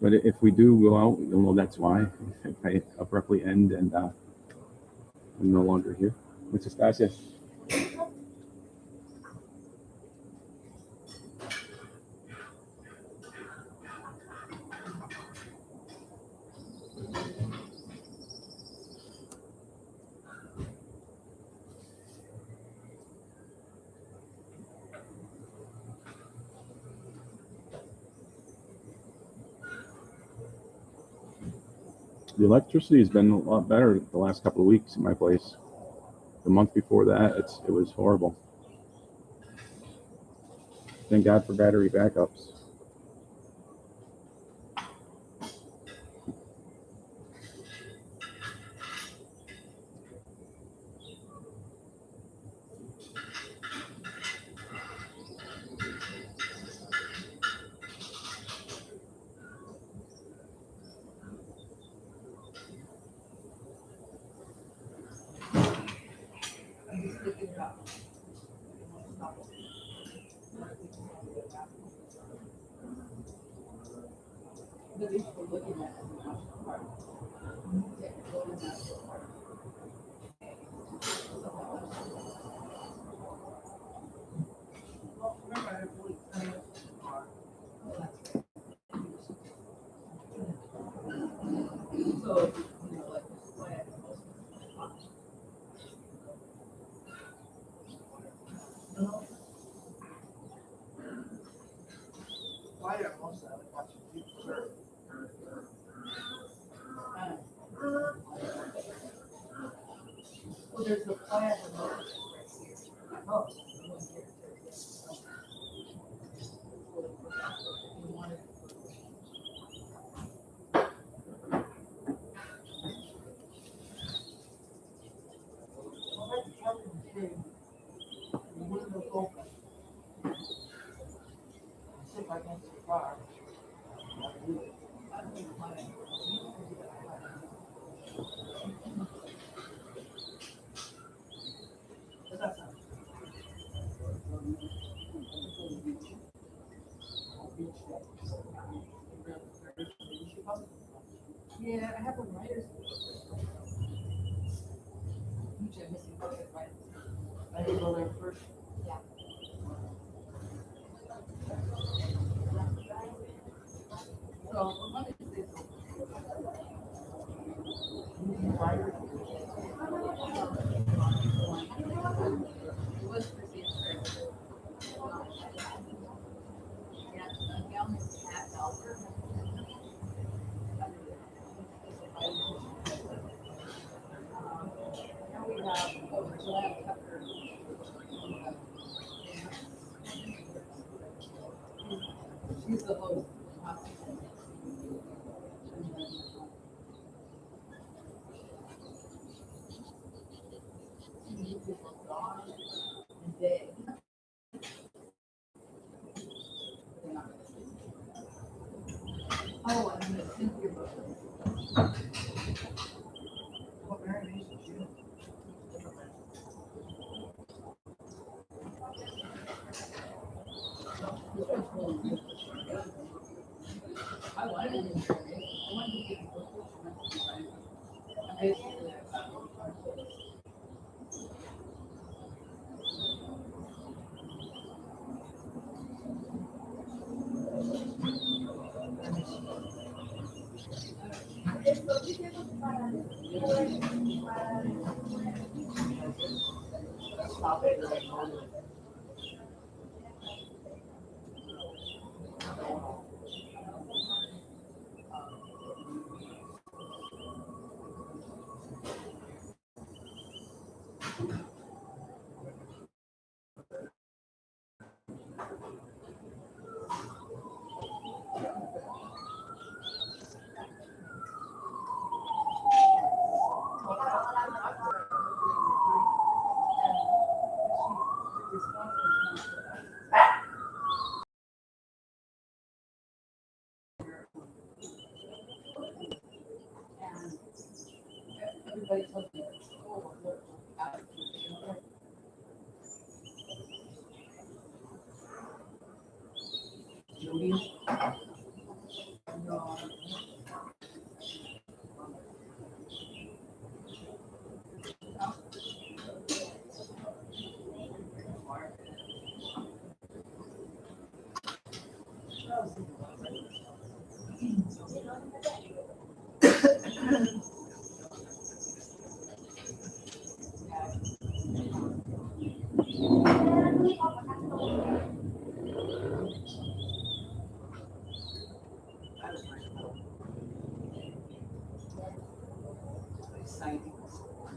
But if we do go out, you'll know that's why. If I abruptly end and I'm no longer here. Muchas gracias. The electricity has been a lot better the last couple of weeks in my place. The month before that, it was horrible. Thank God for battery backups. I'm just looking it up. But at least we're looking at the national park. Yeah, we're looking at the park. Well, remember, I really kind of are. Oh, that's right. So, you know, like, this is why I have most of the park. No. Why are most of them watching people surf? Well, there's a plaza right here. Oh, the one here. You want it? Well, that's probably the thing. The window's open. See if I can see far. I'll do it. I don't think mine. But that's not. Yeah, I have a writer's. Usually I'm missing both of writers. I didn't go there first. Yeah. So, what is this? Writer. It was for the first. Yeah, the gown is half dollar. Now we have, oh, Joanne Tucker. She's the host. And day. Oh, and the Cynthia book. What very nice of you. This one's really good. I wanted it in there. I wanted to get a book which meant to be right. I basically, stop it. Everybody told me, oh, look, Judy. No.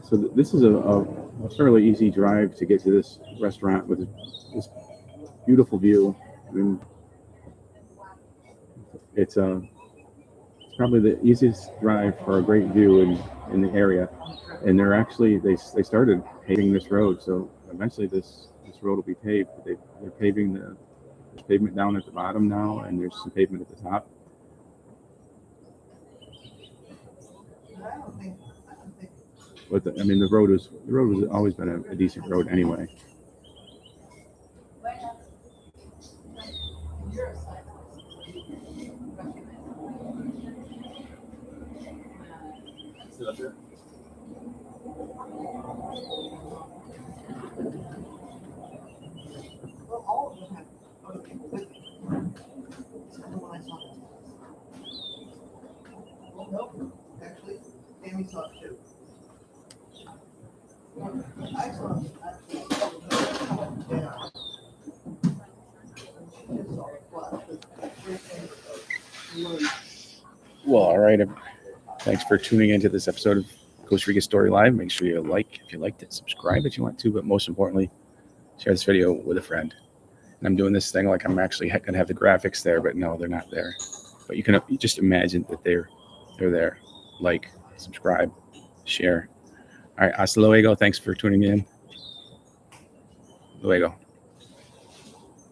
So this is a fairly easy drive to get to this restaurant with this beautiful view. I mean, it's probably the easiest drive for a great view in the area. And they're actually they started paving this road, so eventually this road will be paved. They're paving there's pavement down at the bottom now, and there's some pavement at the top. I don't think, But I mean, the road was always been a decent road anyway. You're a side. well, all of them have other people with them. It's kind of when I saw the test. Well, nope, actually, Tammy saw it too. I saw it, actually. Yeah. She just saw it flash, but everything was Well, all right. Thanks for tuning into this episode of Costa Rica Story Live. Make sure you if you liked it, subscribe if you want to, but most importantly, share this video with a friend. And I'm doing this thing like I'm actually going to have the graphics there, but no, they're not there. But you can just imagine that they're there. Like, subscribe, share. All right, hasta luego. Thanks for tuning in. Luego.